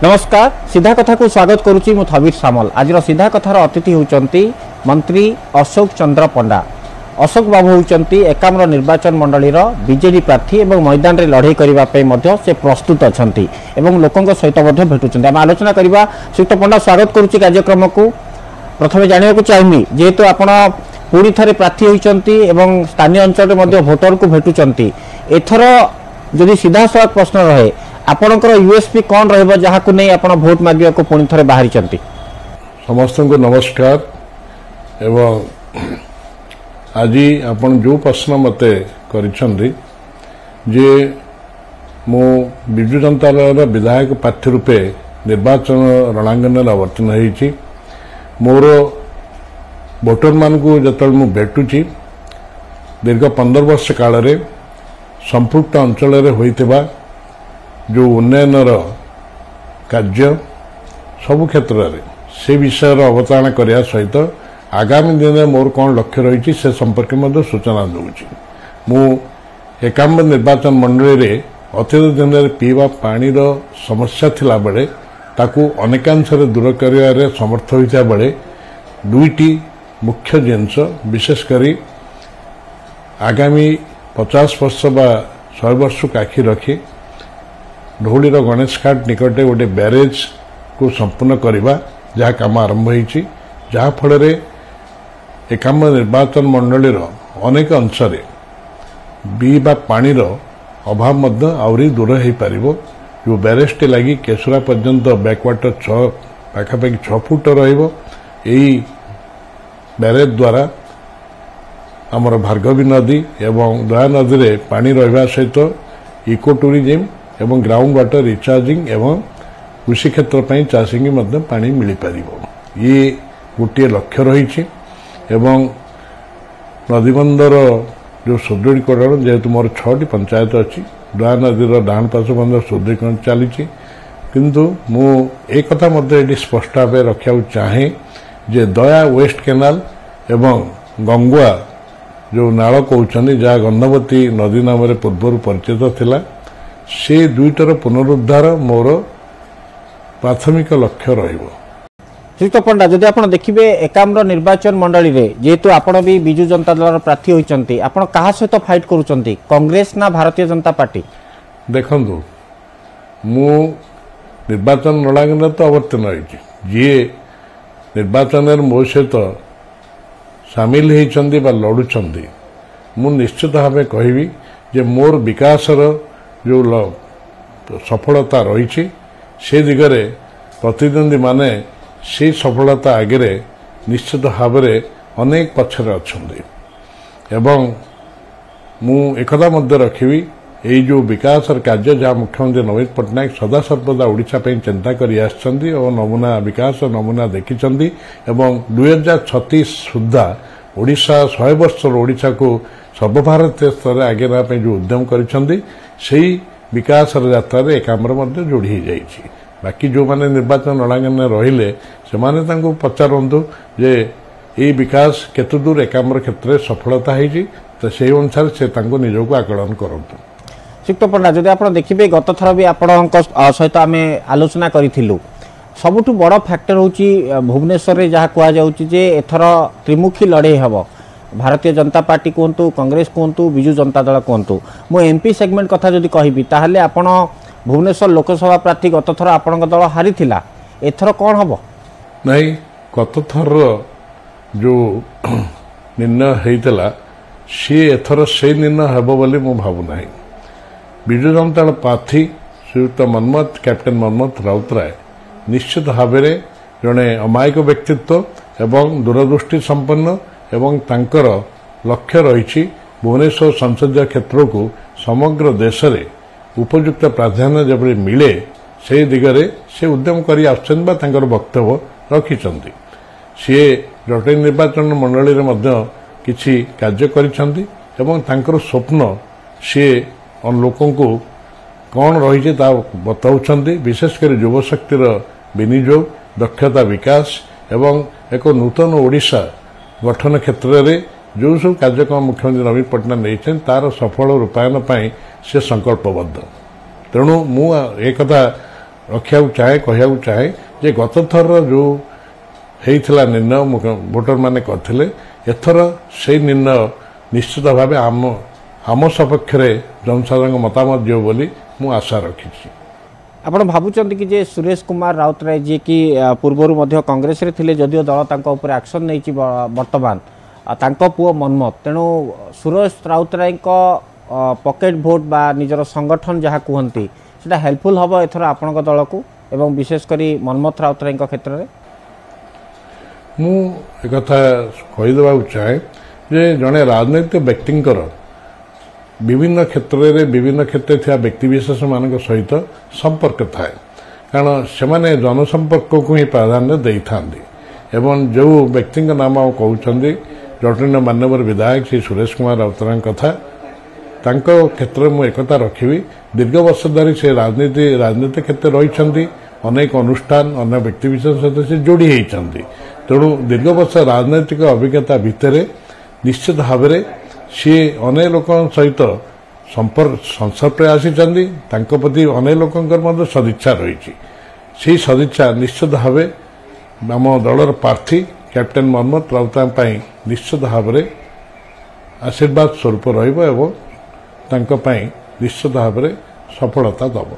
नमस्कार सीधा कथा को स्वागत करुच्ची मु थबीर सामल। आज सीधा कथार अतिथि होउचंती मंत्री अशोक चंद्र पंडा। अशोक बाबू होउचंती एकाम्र निर्वाचन मंडलीर बीजेडी प्रार्थी एवं मैदान रे लड़ाई करबा पे मध्य से प्रस्तुत अछंती एवं लोकंक सहित मध्य भेटुचंती। हम आलोचना करबा। श्रीयुक्त पंडा स्वागत करुच्ची कार्यक्रम को। प्रथमे जानिया को चाहिमी जेहेतु आपण पुणी थरे प्रार्थी होइचंती एवं स्थानीय अंचल रे मध्य भोटर को भेटुचंती, एथर जदि सीधा सवाल प्रश्न रहे आपणकर यूएसपी कौन रहिबो जहाकु नै आपण वोट मागिया को पुणी थरे बाहरी चंती। समस्त को नमस्कार। एवं आज आपण जो प्रश्न मते करिसंदी जे मो बिजु जनता दल विधायक प्रार्थी रूपे निर्वाचन रणांगन अवर्तन होईची। मोर वोटर मान को जतल मु भेटुची दीर्घ 15 वर्ष काल रे संपुक्त अंचल रे होइतबा जो उन्नयन कार्य सबु क्षेत्र में से विषय अवतारणा करने सहित आगामी दिन में मोर कौन लक्ष्य रही से संपर्क में सूचना दूची। मु एकाम्र निर्वाचन मंडली रे अतीत दिन में पीवा पानी समस्या थिला बेले ताकू अनेकांश दूर कर समर्थ होता बेले दुईटी मुख्य जिनस विशेषकर आगामी 50 वर्ष बा 100 वर्ष को आखि रखी ढोलीर गणेश घाट निकटे गोटे ब्यारेज को संपूर्ण करवा जहाँ काम आरंभ होती, जहाँ फल एकाम्र निर्वाचन मंडलीर अनेक अंशरे बीबा पानीर अभाव आहरी दूर हो पार। जो ब्यारेज टी लगी केशुरा पर्यंत बैकवाटर पाखापाखि 6 फुट रही ब्यारेज द्वारा आमर भार्गवी नदी एवं दया नदी रे पानी रहा सहित इको टूरिज्म एवं ग्राउंड वाटर रिचार्जिंग एवं कृषि क्षेत्र पर चाषी की पानी मिल पार। ये गोटे लक्ष्य रही एवं नदीबंधर जो सुदृढ़ीकरण जेहेतु मोर 6टी पंचायत अच्छी दया नदीर डाण पार्श बंध सुदृढ़ीकरण चली किंतु मु एक कथा ये स्पष्ट भाव रखा चाहे जे दया वेस्ट केनाल एवं गंगुआ जो नाल कहते जहाँ गंधवती नदी नाम पूर्व परिचित थिला से दुईटर पुनरुद्धार मोर प्राथमिक लक्ष्य रहिबो। श्रीयुक्त पंडा जदि आप देखिए एकाम्र निर्वाचन मंडली रे जेहेतु आपण भी बिजु जनता दल प्रार्थी होइचंती, आपण कहा सहित फाइट करूचंती कांग्रेस ना भारतीय जनता पार्टी? देखंतु मु निर्वाचन रणांगन तो अवर्तन होइची, जे निर्वाचन मो सहित सामिल होइचंती बा लड़ुचंती मु निश्चित भाव कहबी जे मोर विकासर जो सफलता रही से दिगरे प्रतिद्वंदी माने से सफलता आगे निश्चित भाव अनेक पक्षर अच्छा एवं मु एकदा मध्य रखी ये जो विकास कार्य जहाँ मुख्यमंत्री नवीन पट्टनायक सदा सर्वदा ओडिशा पे चिंता करी आछंती और नमूना विकास नमूना देखिछंती एवं 2036 सुधा ओडिशा 100 वर्ष ओडिशा को सर्वभारतीय स्तर में आगे ना जो उद्यम करिछंती सेही विकास यात्रा एकाम्र मध्य जोड़ी जाइछि। बाकी जो माने निर्वाचन रणांगन रहिले से माने तांको पचारंतु जे ये विकास केते दूर एकाम्र क्षेत्र में सफलता होइछि तो से अनुसार से तांको निजको आकलन करंतु। श्रीयुक्त पंडा जदि आप देखिए गत थर भी आपण सहित आम आलोचना करूँ सबुठु बड़ फैक्टर होची भुवनेश्वर रे जहाँ कहुच्छे जे एथर त्रिमुखी लड़े हम भारतीय जनता पार्टी कहतु कांग्रेस कहतु बिजु जनता दल कहतु। मु एमपी सेगमेंट कथा जदि कहबी ताहले आपण भुवनेश्वर लोकसभा प्रार्थी गत थर आपण दल हारी थिला, एथर कौन हम? नहीं गत थर जो निर्णय होता सी एथर से निर्णय हेब बोली मु भावुना। बिजु जनता दल प्रार्थी श्रीयुक्त मनमोहन कैप्टेन मनमोहन राउतराय निश्चित भाव जड़े अमायिक व्यक्तित्व एवं दूरदृष्टि संपन्न एवं तांकर लक्ष्य रही भुवनेश्वर संसदीय क्षेत्र को समग्र देश में उपयुक्त प्राधान्य जब मिले से दिगरे से उद्यम करी वक्तव्य रखिंट सी जटे निर्वाचन मंडली रे मध्य किछि कार्य करिसेंती एवं तांकर स्वप्न सी लोकों को कौन रही बताउछंती विशेषकर युवशक्तिर विनियोग दक्षता विकास एवं एक नूतन ओडिशा गठन क्षेत्र में जो सब कार्यक्रम मुख्यमंत्री नवीन पट्टनायक नहीं तार सफल रूपायन से संकल्पबद्ध। तेणु मु एक रखा चाहे कहू चाहे जे गत थर जो होता निर्णय भोटर मैंने करते एथर से निर्णय निश्चित भाव आम सपक्ष जनसाधारण मतामत दियो बोली मु आशा रखी। आपण भावुंट कि जे सुरेश कुमार राउतराय जी की पूर्वर कांग्रेस रे थिले जदियो दल तांको ऊपर एक्शन नहीं वर्तमान तांको पुओ मनमत तेणु सुरेश राउतराय को पॉकेट भोट बा निजर संगठन जहाँ कहती सेटा हेल्पफुल हम एथर आपण दल को एवं विशेषकर मनमत राउतराय क्षेत्र में मुझे कहीदेवा चाहे जे जड़े राजनैतिक व्यक्ति विभिन्न क्षेत्र में विभिन्न क्षेत्र थी व्यक्तिशेष मान सहित संपर्क थाए कारण से जनसंपर्क को ही प्राधान्य दे था एवं जो व्यक्ति नाम कहते जटणी मान्यवर विधायक श्री सुरेश कुमार राउतराय कथा क्षेत्र में मुझे एकता रखी दीर्घ वर्ष धरी से राजनीति क्षेत्र रही अनेक अनुष्ठान अनेक व्यक्तिशेष सहित से जोड़ी होती तेणु दीर्घ वर्ष राजनैतिक अभिज्ञता भितर निश्चित भाव सी अनेक लोक सहित संपर्क आसी प्रति अनेक लोक सदिच्छा रही से सदिच्छा निश्चित भाव आम दलर प्रार्थी कैप्टेन मनमत राउतराय निश्चित भाव आशीर्वाद स्वरूप निश्चित भाव सफलता दब।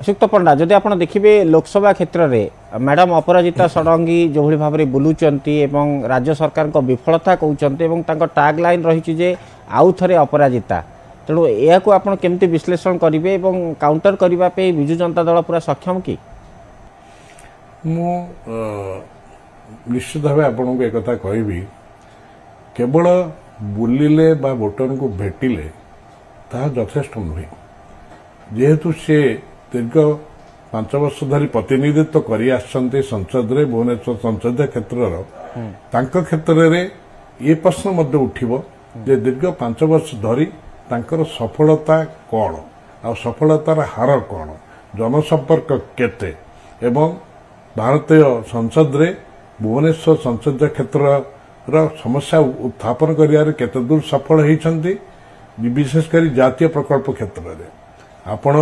सुक्त पंडा जदि आप देखिए लोकसभा क्षेत्र में मैडम अपराजिता षडंगी जो भाव में बुलूचंती एवं राज्य सरकार को विफलता कहते टैग लाइन रही जे आउ थे अपराजिता तेणु यह आप केमती विश्लेषण करेंगे और काउंटर करने विजु जनता दल पूरा सक्षम कि निश्चित भाव आपको एक कहि केवल बुलिले बा वोटर को भेटिले ता यथेष्ट नुहे जेहेतु सी दीर्घ 5 वर्ष धरी प्रतिनिधित्व कर संसद रे भुवनेश्वर संसदीय क्षेत्र क्षेत्र में ये प्रश्न उठिब जे दीर्घ 5 वर्ष धरी तांकर सफलता कौन आ सफलतार हार कौन जनसंपर्क केते एवं भारतीय संसद रे भुवनेश्वर संसदीय क्षेत्र समस्या उत्थापन करियारे केते दूर सफल होती विशेषकर जातीय प्रकल्प क्षेत्र में आपण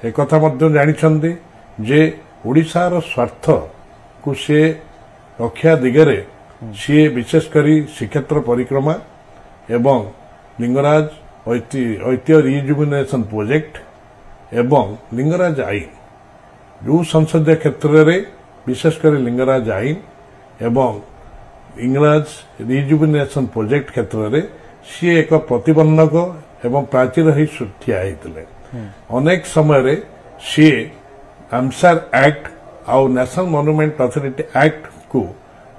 एक जानी जे ओडिशार स्वार्थ को सी रक्षा दिगरे सी विशेषकर श्रीक्षेत्र परिक्रमा एवं लिंगराज ऐतिह्य रिजुविनेशन प्रोजेक्ट एवं लिंगराज आईन जो संसदीय क्षेत्र में विशेषकर लिंगराज आईन एवं लिंगराज रिजुविनेशन प्रोजेक्ट क्षेत्र में सी एक प्रतिबंधक एवं प्राचीर ही ठिया होते अनेक समय सी आमसार एक्ट आउ नेशनल मॉन्यूमेंट अथॉरिटी एक्ट को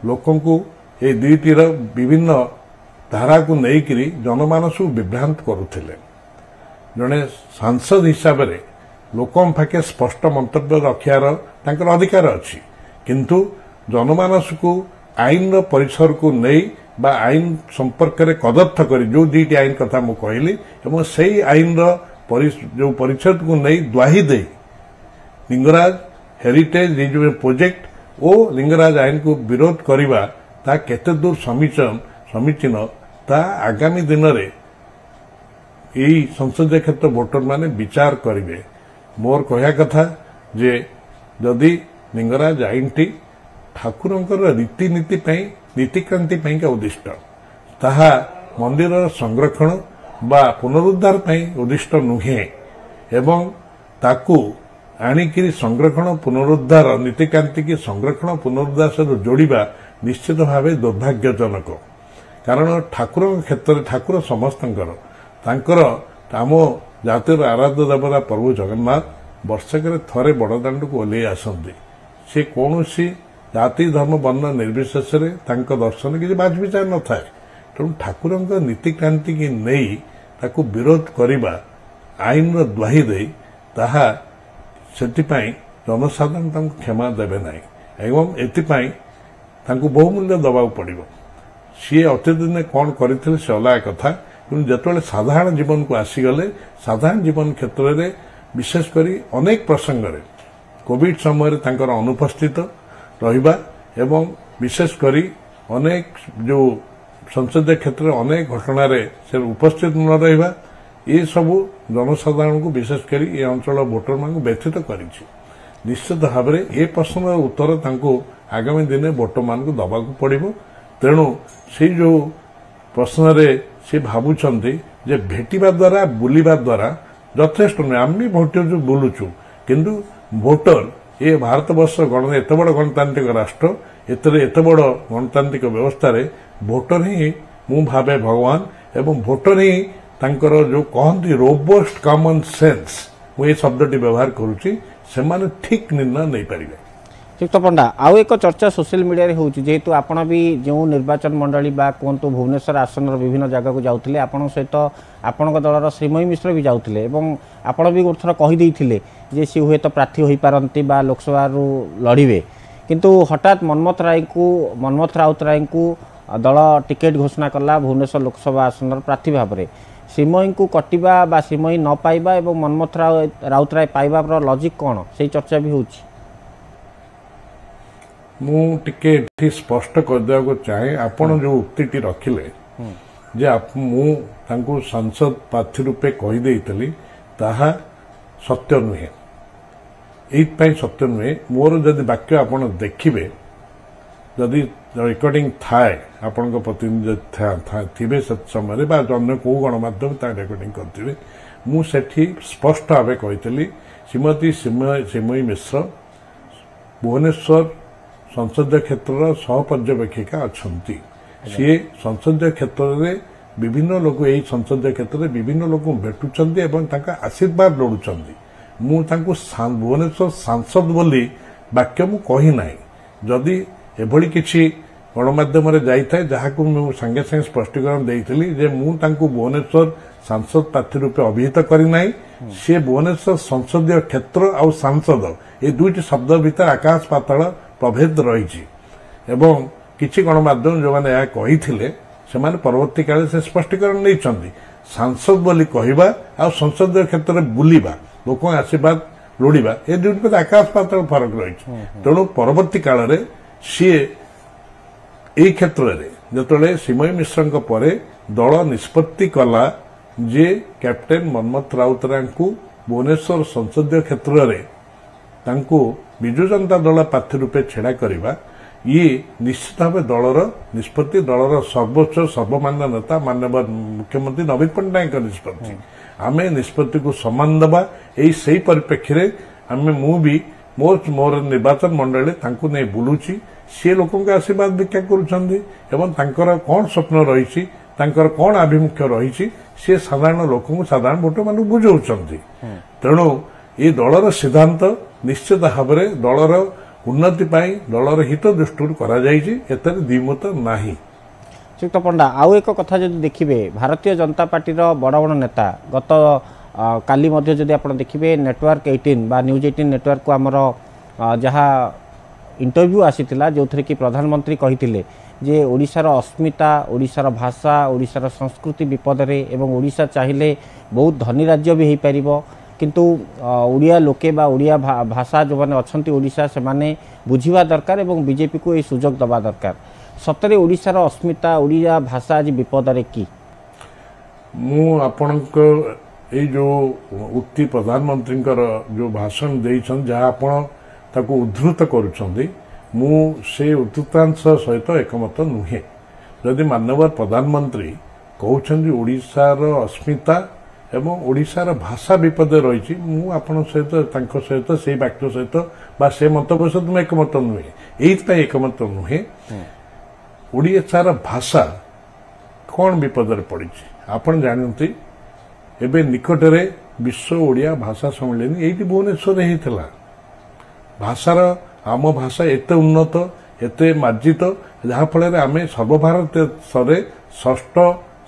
लोकों को ये दुईटीर विभिन्न धारा को लेकिन जनमानस विभ्रांत करुले जड़े सांसद हिसाब से लोकों पाखे स्पष्ट मंतव्य रखार अधिकार अच्छी किंतु जनमानस को आईन परिसर को नहीं बा आईन संपर्क में कदर्थ कर जो दुईटी आईन कथा मु कहली एवं से आईन जो परिषद को नहीं द्वाही दे लिंगराज हेरिटेज रिजुविनेशन प्रोजेक्ट और लिंगराज आईन को विरोध करवा ता केते दूर समीचीन ता आगामी दिन में यही संसदीय क्षेत्र वोटर माने विचार करेंगे मोर कहया कथा जे जदि लिंगराज आईन टी ठाकुरंकर रीतिनीति नीतिक्रांति का उद्दिष्ट ताहा मंदिर संरक्षण बा पुनरुद्धार उद्दिष्ट नुहे एवं ताकू आनिकी संरक्षण पुनरुद्धार नीतिक्रांति की संरक्षण पुनरुद्धार सहित जोड़ा निश्चित भाव दुर्भाग्यजनक कारण ठाकुर क्षेत्र ठाकुर समस्त आम जातिर आराध्य देवता प्रभु जगन्नाथ वर्षक थरे बड़दाण्ड को ओह्लई आसती से कौन जाति धर्म वर्ण निर्विशेष दर्शन किसी बाज विचार न थाए तेणु ठाकुर नीतिक्रांति की नहीं ताकू विरोध करवा आईन द्वाही दे ताहा सेतिपाई जनसाधारण क्षमा देवे ना एवं एतिपाई तांकू बहुमूल्य दबाव पड़ो सी अतीत दिन कौन करते से अलग कथा कि जिते साधारण जीवन को आसीगले साधारण जीवन क्षेत्र में विशेषकर अनेक प्रसंग कोविड समय अनुपस्थित रहिबा एवं विशेषकर अनेक जो संसदीय क्षेत्र में अनेक घटना से उपस्थित न रहा ये सबू जनसाधारण को विशेषकर ये अंचल वोटर मान व्यथित करिछि। निश्चित भाव में ए प्रश्न उत्तर आगामी दिन भोटर मान दबाक पड़ो। तेणु से जो प्रश्न से भावुंट जे भेटा द्वारा बुलवा द्वारा यथेष्ट नुहे। आम भी भोट जो बुलुचु किंतु भोटर ये भारत वर्ष एत बड़ गणतांत्रिक राष्ट्र एत बड़ गणतांत्रिक व्यवस्था भोटर ही मु भावे भगवान एवं भोटर ही तांकर जो कहती रोबस्ट कॉमन सेंस मुझे शब्दटी व्यवहार करुच्ची से ठीक निर्णय नहीं पारे। श्रीयुक्त पंडा आउ एक चर्चा सोशल मीडिया रे होउची जेहेतु आपण भी जो निर्वाचन मंडली बा कहतु भुवनेश्वर आसन विभिन्न जगह को जाउथिले आपण सहित आपण दलर श्रीमयी मिश्र भी जाउथिले एवं आपण भी गोटे थर कहि देइथिले जे सी हुए तो प्रार्थी होई पारंती बा लोकसभा रु लड़िबे किंतु हठात मनमोहन राउत राय को दल टिकेट घोषणा कला भुवनेश्वर लोकसभा आसन प्रार्थी भाव में श्रीमयी को कटिबा बा श्रीमयी न पाइबा एवं मनमोहन राउत राय पाइबा लॉजिक कौन से चर्चा भी होउची। मुझे स्पष्ट करदे चाहे आपण जो उक्ति रखिले जे मु सांसद प्रार्थी रूपे कहीदे ताहा सत्य नुहे। ये सत्य नुहे मोर जदि वाक्य आप देखिए जदि रेकर्डिंग थाए आपण प्रतिनिधि थे से समय अन्य कौ गणमाध्यम रेकर्डिंग करेंगे मुझे स्पष्ट भाव कही श्रीमती श्रीमयी मिश्र भुवनेश्वर संसदीय क्षेत्र सहपर्यवेक्षिका अच्छा सी संसदीय क्षेत्र में विभिन्न लोक यही संसदीय क्षेत्र में विभिन्न लोक भेटुंट आशीर्वाद लोड़ुंट मुझे भुवनेश्वर सांसद बोली वाक्य मु कही ना जदि एभली किसी गणमाध्यम जाए जहाँ मुझे सांगे सांगे स्पष्टीकरण देती जे मुझे भुवनेश्वर सांसद प्रार्थी रूपे अभिहित करना सी भुवनेश्वर संसदीय क्षेत्र आ सांसद ये दुईट शब्द भीतर आकाश पाताल प्रभेद रही एवं किसी गणमाध्यम जो मैंने कही से परवर्ती काल से स्पष्टीकरण नहीं सांसद बोली कहवा आ संसदीय क्षेत्र में बुलवा लोक आशीर्वाद लोड़ा ये दुईट आकाश पाताल फरक रही तेणु परवर्ती काल में सी यही क्षेत्र में जिते श्रीमयी मिश्र पर दल निष्पत्ति कला जे कैप्टेन मनमोहन राउतराय को भुवनेश्वर संसदीय क्षेत्र में विजु जनता दल प्रार्थी रूपे छेड़ा करवा ये निश्चित भाव दलर निष्पत्ति दलर सर्वोच्च सर्वमान्य नेता माननीय मुख्यमंत्री नवीन पट्टनायक निष्पत्ति आम निष्पत्ति को सम्मान दबा यही परिप्रेक्षी में आम मुझे मोर निर्वाचन मंडली नहीं बुलूची सी लोक आशीर्वाद भिक्षा कर कौन स्वप्न रही कौन आभिमुख्य रही सी साधारण लोक साधारण भोटर मान बुझाऊँ तेणु ये दलर सिद्धांत निश्चित भाव में दलर उन्नति दलर हित दृष्टि द्विमत ना। श्रीयुक्त पंडा आउ एक कथा जब देखिए भारतीय जनता पार्टी बड़ बड़ नेता गत काली जदि आप देखिए नेटवर्क 18 बा न्यूज 18 नेटवर्क को आमर जहाँ इंटरव्यू आसीथिला जो थे कि प्रधानमंत्री कही जे ओडिशार अस्मिता ओडिशार भाषा ओडिशार संस्कृति विपद रे एवं ओडिशा चाहिए बहुत धनी राज्य भी हो पार किंतु ओडिया लोके बा ओडिया भाषा जो मैंने अच्छा ओडिशा से माने बुझिबा दरकार एवं बीजेपी को ये सुजोग दबा दरकार सतरे ओडिशार अस्मिता ओडिया भाषा आज विपद रे की मु आपनक ए जो उक्ति प्रधानमंत्री जो भाषण देइछन जहाँ आपण ताको उद्धृत करुछंदी मु से उद्धृतांश सहित एकमत नुहे। जदि माननीय प्रधानमंत्री कहउछन ओडिशार अस्मिता एवं ओडिशार भाषा विपद रही सहित से वाक्य सहित बा से मंतव्य सहित मैं एकमत नुहे यही एकमत नुहे। ओडिशार भाषा कौन विपद पड़ी आपण जानते एवं निकटरे विश्व ओडिया भाषा सम्मेलन ये भुवनेश्वर होता भाषार आम भाषा एत उन्नत एत मार्जित जहाँ फल आम सर्वभारत स्तर षष्ठ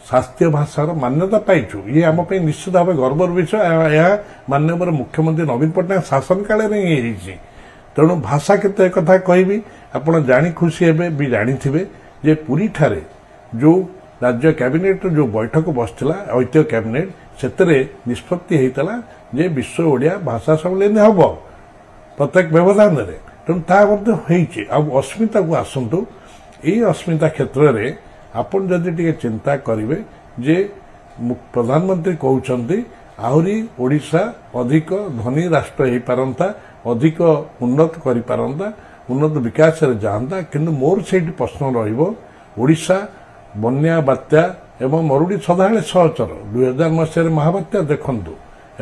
शास्त्रीय भाषार मान्यता पाइचु ये आम निश्चित भाव गर्वर विषय यह माननीय मुख्यमंत्री नवीन पट्टनायक शासन काल में तेणु भाषा केते कथा कहबी आपण जानी खुशी हेबे भी जानिथिबे जे पुरी ठारे जो राज्य कैबिनेट जो बैठक बसला ऐतिह्य कैबिनेट सेतरे निष्पत्ति होता जे विश्व ओडिया भाषा सम्मेलन हम प्रत्येक व्यवधान में तेणु अस्मिता को आसतु ये अस्मिता क्षेत्र में आपन जदि टे चिंता करेंगे जे प्रधानमंत्री कहते ଆହୁରି ଓଡ଼ିଶା ଅଧିକ ଧନୀ ରାଷ୍ଟ୍ର ହେଇପାରନ୍ତା, ଅଧିକ ଉନ୍ନତ କରିପାରନ୍ତା, ଉନ୍ନତ ବିକାଶରେ ଯାଆନ୍ତା। କିନ୍ତୁ ମୋର ସେଇଠି ପ୍ରଶ୍ନ ରହିବ, ଓଡ଼ିଶା ବନ୍ୟା, ବାତ୍ୟା ଏବଂ ମରୁଡ଼ି ସଦାବେଳେ ସହଚର। 2000 ମସିହାରେ ମହାବାତ୍ୟା ଦେଖନ୍ତୁ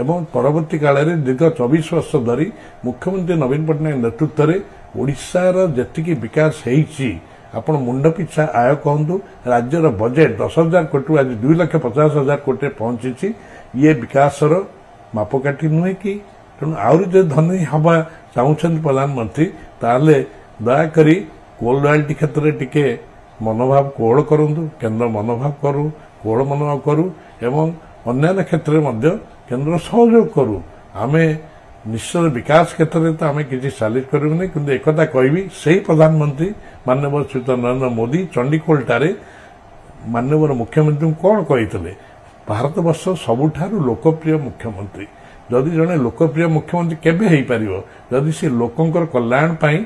ଏବଂ ପରବର୍ତ୍ତୀ କାଳରେ ଦୀର୍ଘ 24 ବର୍ଷ ଧରି ମୁଖ୍ୟମନ୍ତ୍ରୀ ନବୀନ ପଟ୍ଟନାୟକ ନେତୃତ୍ୱରେ ଓଡ଼ିଶାର ଯେତିକି ବିକାଶ ହେଇଛି, ଆପଣ ମୁଣ୍ଡ ପିଛା ଆୟ କହନ୍ତୁ, ରାଜ୍ୟର ବଜେଟ୍ 10,000 କୋଟିରୁ ଆଜି 2,50,000 କୋଟିରେ ପହଞ୍ଚିଛି। ଇଏ ବିକାଶର ମାପକାଠି ନୁହେଁ କି? ତେଣୁ ଆହୁରି ଯଦି ଧନୀ ହେବା ଚାହୁଁଛନ୍ତି ପ୍ରଧାନମନ୍ତ୍ରୀ, ତାହେଲେ ଦୟାକରି କୋଲ୍ ରୟାଲ୍ଟି କ୍ଷେତ୍ରରେ ଟିକେ ମନୋଭାବ କୋହଳ କରନ୍ତୁ, କେନ୍ଦ୍ର ମନୋଭାବ କୋହଳ ମନୋଭାବ କରୁ ଏବଂ ଅନ୍ୟାନ୍ୟ କ୍ଷେତ୍ରରେ ମଧ୍ୟ କେନ୍ଦ୍ର ସହଯୋଗ କରୁ। ଆମେ ନିଶ୍ଚୟ ବିକାଶ କ୍ଷେତ୍ରରେ ତ ଆମେ କିଛି ସାଲିସ କରିବୁନି, କିନ୍ତୁ ଏକଥା କହିବି, ସେହି ପ୍ରଧାନମନ୍ତ୍ରୀ ମାନ୍ୟବର ଶ୍ରୀଯୁକ୍ତ ନରେନ୍ଦ୍ର ମୋଦି ଚଣ୍ଡିଖୋଲଠାରେ ମାନ୍ୟବର ମୁଖ୍ୟମନ୍ତ୍ରୀଙ୍କୁ କ'ଣ କହିଥିଲେ? ଭାରତବର୍ଷ ସବୁଠାରୁ ଲୋକପ୍ରିୟ ମୁଖ୍ୟମନ୍ତ୍ରୀ। ଯଦି ଜଣେ ଲୋକପ୍ରିୟ ମୁଖ୍ୟମନ୍ତ୍ରୀ କେବେ ହେଇପାରିବ? ଯଦି ସେ ଲୋକଙ୍କର କଲ୍ୟାଣ ପାଇଁ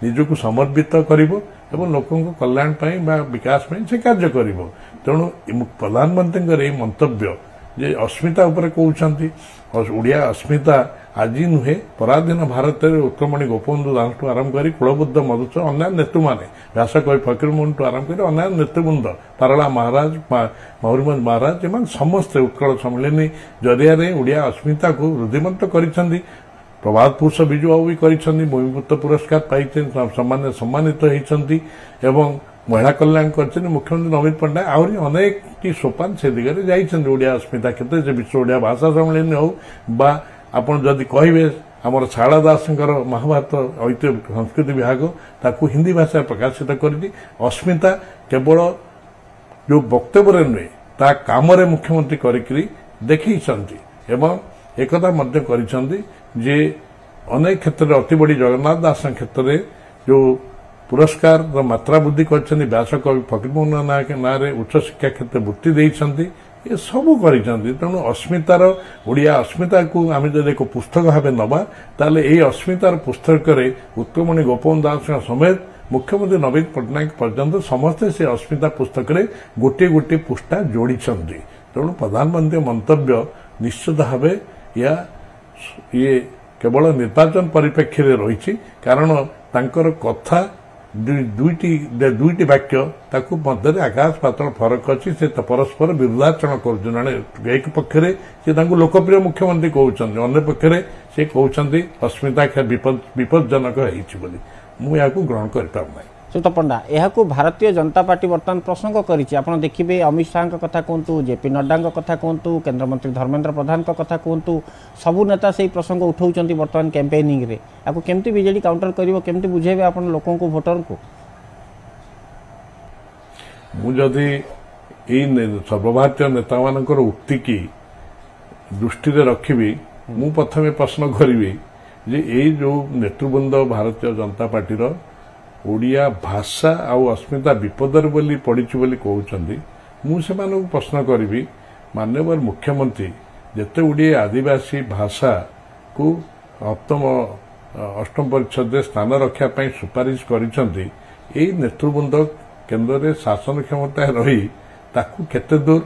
ନିଜକୁ ସମର୍ପିତ କରିବ ଏବଂ ଲୋକଙ୍କ କଲ୍ୟାଣ ପାଇଁ ବା ବିକାଶ ପାଇଁ ସେ କାର୍ଯ୍ୟ କରିବ। ତେଣୁ ପ୍ରଧାନମନ୍ତ୍ରୀଙ୍କର ଏହି ମନ୍ତବ୍ୟ ଯେ ଅସ୍ମିତା ଉପରେ କହୁଛନ୍ତି, ଓଡ଼ିଆ ଅସ୍ମିତା ଆଜି ନୁହେଁ, ପରାଧୀନ ଭାରତରେ ଉତ୍କଳମଣି ଗୋପବନ୍ଧୁ ଦାସଠୁ ଆରମ୍ଭ କରି କୁଳବୁଦ୍ଧ ମଧୁସୂଦନ ଅନ୍ୟାନ୍ୟ ନେତୃମାନେ, ବ୍ୟାସକବି ଫକୀରମୋହନଠୁ ଆରମ୍ଭ କରି ଅନ୍ୟାନ୍ୟ ନେତୃବୃନ୍ଦ, ପାରଳା ମହାରାଜ, ମୟୂରଭଞ୍ଜ ମହାରାଜ, ଏମାନେ ସମସ୍ତେ ଉତ୍କଳ ସମ୍ମିଳନୀ ଜରିଆରେ ଓଡ଼ିଆ ଅସ୍ମିତାକୁ ରୁଦ୍ଧିମନ୍ତ କରିଛନ୍ତି। ପ୍ରଭାତ ପୁରୁଷ ବିଜୁ ବାବୁ ବି କରିଛନ୍ତି, ଭୂମିପୂତ ପୁରସ୍କାର ପାଇଛନ୍ତି, ସମ୍ମାନିତ ହେଇଛନ୍ତି ଏବଂ ମହିଳା କଲ୍ୟାଣ କରିଛନ୍ତି ମୁଖ୍ୟମନ୍ତ୍ରୀ ନବୀନ ପଟ୍ଟନାୟକ। ଆହୁରି ଅନେକଟି ସୋପାନ ସେ ଦିଗରେ ଯାଇଛନ୍ତି ଓଡ଼ିଆ ଅସ୍ମିତା କ୍ଷେତ୍ରରେ, ସେ ବିଶ୍ୱ ଓଡ଼ିଆ ଭାଷା ସମ୍ମିଳନୀ ହେଉ ବା ଆପଣ ଯଦି କହିବେ ଆମର ଶାରଳା ଦାସଙ୍କର ମହାଭାରତ ଐତିହ୍ୟ ସଂସ୍କୃତି ବିଭାଗ ତାକୁ ହିନ୍ଦୀ ଭାଷାରେ ପ୍ରକାଶିତ କରିଛି। ଅସ୍ମିତା କେବଳ ଯେଉଁ ବକ୍ତବ୍ୟରେ ନୁହେଁ, ତା କାମରେ ମୁଖ୍ୟମନ୍ତ୍ରୀ କରିକି ଦେଖେଇଛନ୍ତି ଏବଂ ଏକଥା ମଧ୍ୟ କରିଛନ୍ତି ଯେ ଅନେକ କ୍ଷେତ୍ରରେ ଅତି ବଡ଼ି ଜଗନ୍ନାଥ ଦାସଙ୍କ କ୍ଷେତ୍ରରେ ଯେଉଁ ପୁରସ୍କାରର ମାତ୍ରା ବୃଦ୍ଧି କରିଛନ୍ତି, ବ୍ୟାସକବି ଫକୀରମୋହନ ନାଁରେ ଉଚ୍ଚଶିକ୍ଷା କ୍ଷେତ୍ରରେ ବୃତ୍ତି ଦେଇଛନ୍ତି, ଏସବୁ କରିଛନ୍ତି। ତେଣୁ ଅସ୍ମିତାର ଓଡ଼ିଆ ଅସ୍ମିତାକୁ ଆମେ ଯଦି ଏକ ପୁସ୍ତକ ଭାବେ ନେବା, ତାହେଲେ ଏହି ଅସ୍ମିତାର ପୁସ୍ତକରେ ଉତ୍କଳମଣି ଗୋପବନ୍ଧୁ ଦାସଙ୍କ ସମେତ ମୁଖ୍ୟମନ୍ତ୍ରୀ ନବୀନ ପଟ୍ଟନାୟକ ପର୍ଯ୍ୟନ୍ତ ସମସ୍ତେ ସେ ଅସ୍ମିତା ପୁସ୍ତକରେ ଗୋଟିଏ ଗୋଟିଏ ପୃଷ୍ଠା ଯୋଡ଼ିଛନ୍ତି। ତେଣୁ ପ୍ରଧାନମନ୍ତ୍ରୀଙ୍କ ମନ୍ତବ୍ୟ ନିଶ୍ଚିତ ଭାବେ ଇଏ କେବଳ ନିର୍ବାଚନ ପରିପ୍ରେକ୍ଷୀରେ ରହିଛି, କାରଣ ତାଙ୍କର କଥା ଦୁଇଟି ବାକ୍ୟ ତାକୁ ମଧ୍ୟରେ ଆକାଶ ପାତାଳ ଫରକ ଅଛି। ସେ ତ ପରସ୍ପର ବିରୁଦ୍ଧାଚରଣ କରୁଛନ୍ତି। ଜଣେ ଏକ ପକ୍ଷରେ ସେ ତାଙ୍କୁ ଲୋକପ୍ରିୟ ମୁଖ୍ୟମନ୍ତ୍ରୀ କହୁଛନ୍ତି, ଅନ୍ୟ ପକ୍ଷରେ ସେ କହୁଛନ୍ତି ଅସ୍ମିତା ବିପଦଜନକ ହେଇଛି ବୋଲି। ମୁଁ ଏହାକୁ ଗ୍ରହଣ କରିପାରୁନାହିଁ। ଶ୍ରୀଯୁକ୍ତ ପଣ୍ଡା, ଏହାକୁ ଭାରତୀୟ ଜନତା ପାର୍ଟି ବର୍ତ୍ତମାନ ପ୍ରସଙ୍ଗ କରିଛି। ଆପଣ ଦେଖିବେ ଅମିତ ଶାହାଙ୍କ କଥା କୁହନ୍ତୁ, ଜେପି ନଡ୍ଡାଙ୍କ କଥା କୁହନ୍ତୁ, କେନ୍ଦ୍ରମନ୍ତ୍ରୀ ଧର୍ମେନ୍ଦ୍ର ପ୍ରଧାନଙ୍କ କଥା କୁହନ୍ତୁ, ସବୁ ନେତା ସେହି ପ୍ରସଙ୍ଗ ଉଠାଉଛନ୍ତି ବର୍ତ୍ତମାନ କ୍ୟାମ୍ପେନିଂରେ। ଏହାକୁ କେମିତି ବିଜେଡି କାଉଣ୍ଟର କରିବ, କେମିତି ବୁଝେଇବେ ଆପଣ ଲୋକଙ୍କୁ, ଭୋଟରଙ୍କୁ? ମୁଁ ଯଦି ଏଇ ସର୍ବଭାରତୀୟ ନେତାମାନଙ୍କର ଉକ୍ତିକି ଦୃଷ୍ଟିରେ ରଖିବି, ମୁଁ ପ୍ରଥମେ ପ୍ରଶ୍ନ କରିବି ଯେ ଏଇ ଯେଉଁ ନେତୃବୃନ୍ଦ ଭାରତୀୟ ଜନତା ପାର୍ଟିର ଓଡ଼ିଆ ଭାଷା ଆଉ ଅସ୍ମିତା ବିପଦରେ ବୋଲି ପଡ଼ିଛି ବୋଲି କହୁଛନ୍ତି, ମୁଁ ସେମାନଙ୍କୁ ପ୍ରଶ୍ନ କରିବି, ମାନ୍ୟବର ମୁଖ୍ୟମନ୍ତ୍ରୀ ଯେତେ ଗୁଡ଼ିଏ ଆଦିବାସୀ ଭାଷାକୁ ଅଷ୍ଟମ ପରିଚ୍ଛଦରେ ସ୍ଥାନ ରଖିବା ପାଇଁ ସୁପାରିଶ କରିଛନ୍ତି, ଏହି ନେତୃବୃନ୍ଦ କେନ୍ଦ୍ରରେ ଶାସନ କ୍ଷମତାରେ ରହି ତାକୁ କେତେ ଦୂର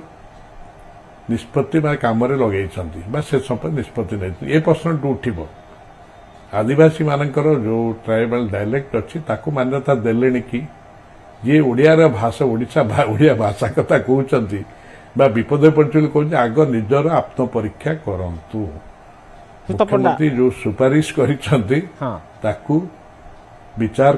ନିଷ୍ପତ୍ତି ବା କାମରେ ଲଗାଇଛନ୍ତି ବା ସେ ସମ୍ପର୍କରେ ନିଷ୍ପତ୍ତି ନେଇଛନ୍ତି, ଏ ପ୍ରଶ୍ନଟି ଉଠିବ। ଆଦିବାସୀମାନଙ୍କର ଯେଉଁ ଟ୍ରାଇବାଲ ଡାଇଲେକ୍ଟ ଅଛି ତାକୁ ମାନ୍ୟତା ଦେଲେଣି କି? ଯିଏ ଓଡ଼ିଆର ଭାଷା ଓଡ଼ିଆ ଭାଷା କଥା କହୁଛନ୍ତି ବା ବିପଦରେ ପଡ଼ିଛି ବୋଲି କହୁଛନ୍ତି, ଆଗ ନିଜର ଆତ୍ମପରୀକ୍ଷା କରନ୍ତୁ। ମୁଖ୍ୟମନ୍ତ୍ରୀ ଯେଉଁ ସୁପାରିଶ କରିଛନ୍ତି ତାକୁ ବିଚାର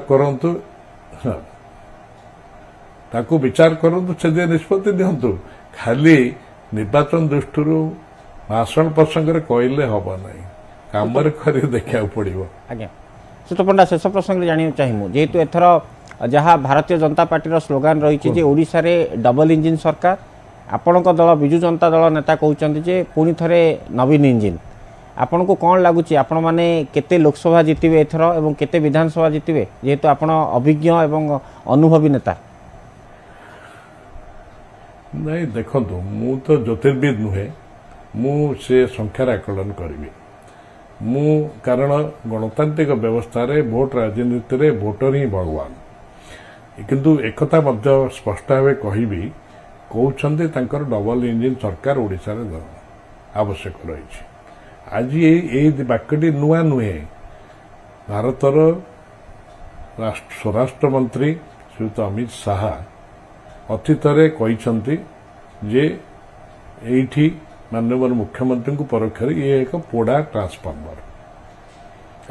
କରନ୍ତୁ, ସେ ଯେ ନିଷ୍ପତ୍ତି ଦିଅନ୍ତୁ। ଖାଲି ନିର୍ବାଚନ ଦୃଷ୍ଟିରୁ ଭାଷଣ ପ୍ରସଙ୍ଗରେ କହିଲେ ହେବ ନାହିଁ, କାମରେ କରି ଦେଖିବାକୁ ପଡ଼ିବ। ଆଜ୍ଞା ଶ୍ରୀଯୁକ୍ତ ପଣ୍ଡା, ଶେଷ ପ୍ରସଙ୍ଗରେ ଜାଣିବାକୁ ଚାହିଁବୁ, ଯେହେତୁ ଏଥର ଯାହା ଭାରତୀୟ ଜନତା ପାର୍ଟିର ସ୍ଲୋଗାନ ରହିଛି ଯେ ଓଡ଼ିଶାରେ ଡବଲ ଇଞ୍ଜିନ୍ ସରକାର, ଆପଣଙ୍କ ଦଳ ବିଜୁ ଜନତା ଦଳ ନେତା କହୁଛନ୍ତି ଯେ ପୁଣି ଥରେ ନବୀନ ଇଞ୍ଜିନ୍, ଆପଣଙ୍କୁ କ'ଣ ଲାଗୁଛି ଆପଣମାନେ କେତେ ଲୋକସଭା ଜିତିବେ ଏଥର ଏବଂ କେତେ ବିଧାନସଭା ଜିତିବେ, ଯେହେତୁ ଆପଣ ଅଭିଜ୍ଞ ଏବଂ ଅନୁଭବୀ ନେତା? ନାଇଁ ଦେଖନ୍ତୁ, ମୁଁ ତ ଜ୍ୟୋତିର୍ବିଦ ନୁହେଁ, ମୁଁ ସେ ସଂଖ୍ୟାର ଆକଳନ କରିବି। କାରଣ ଗଣତାନ୍ତ୍ରିକ ବ୍ୟବସ୍ଥାରେ ଭୋଟ ରାଜନୀତିରେ ଭୋଟର ହିଁ ଭଗବାନ। କିନ୍ତୁ ଏକଥା ମଧ୍ୟ ସ୍ପଷ୍ଟ ଭାବେ କହିବି, କହୁଛନ୍ତି ତାଙ୍କର ଡବଲ ଇଞ୍ଜିନ୍ ସରକାର ଓଡ଼ିଶାରେ ଆବଶ୍ୟକ ରହିଛି। ଆଜି ଏଇ ବାକ୍ୟଟି ନୂଆ ନୁହେଁ। ଭାରତର ସ୍ୱରାଷ୍ଟ୍ର ମନ୍ତ୍ରୀ ଶ୍ରୀଯୁକ୍ତ ଅମିତ ଶାହା ଅତୀତରେ କହିଛନ୍ତି ଯେ ଏଇଠି ମାନ୍ୟବର ମୁଖ୍ୟମନ୍ତ୍ରୀଙ୍କ ପରୋକ୍ଷରେ ଇଏ ଏକ ପୋଡ଼ା ଟ୍ରାନ୍ସଫର୍ମର,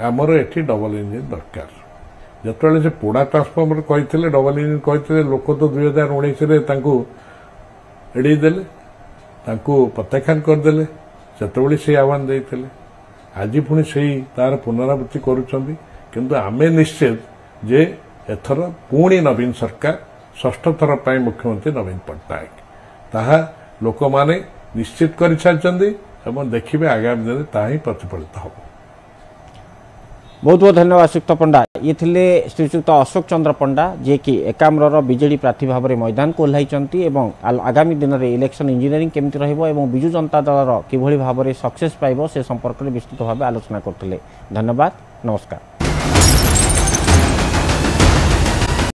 ଆମର ଏଠି ଡବଲ ଇଞ୍ଜିନ୍ ଦରକାର। ଯେତେବେଳେ ସେ ପୋଡ଼ା ଟ୍ରାନ୍ସଫର୍ମର କହିଥିଲେ, ଡବଲ ଇଞ୍ଜିନ୍ କହିଥିଲେ, ଲୋକ ତ 2019ରେ ତାଙ୍କୁ ଏଡ଼େଇ ଦେଲେ, ତାଙ୍କୁ ପ୍ରତ୍ୟାଖ୍ୟାନ କରିଦେଲେ। ସେତେବେଳେ ସେ ଆହ୍ୱାନ ଦେଇଥିଲେ, ଆଜି ପୁଣି ସେଇ ତାର ପୁନରାବୃତ୍ତି କରୁଛନ୍ତି। କିନ୍ତୁ ଆମେ ନିଶ୍ଚିତ ଯେ ଏଥର ପୁଣି ନବୀନ ସରକାର, ଷଷ୍ଠ ଥର ପାଇଁ ମୁଖ୍ୟମନ୍ତ୍ରୀ ନବୀନ ପଟ୍ଟନାୟକ, ତାହା ଲୋକମାନେ ନିଶ୍ଚିତ କରିସାରିଛନ୍ତି ଏବଂ ଦେଖିବେ ଆଗାମୀ ଦିନରେ ତାହା ହିଁ ପ୍ରତିଫଳିତ ହେବ। बहुत बहुत धन्यवाद श्रीयुक्त पंडा। ये थिले श्रीयुक्त अशोक चंद्र पंडा जे कि एकाम्र बीजेडी प्रार्थी भाव में मैदान को ओह्लैचंती एवं आगामी दिन में इलेक्शन इंजीनियरिंग केमती रहिबो एवं बिजु जनता दल किभଳି भाव में सक्सेस पाइबो से संपर्क में विस्तृत भाव आलोचना करथिले। धन्यवाद, नमस्कार।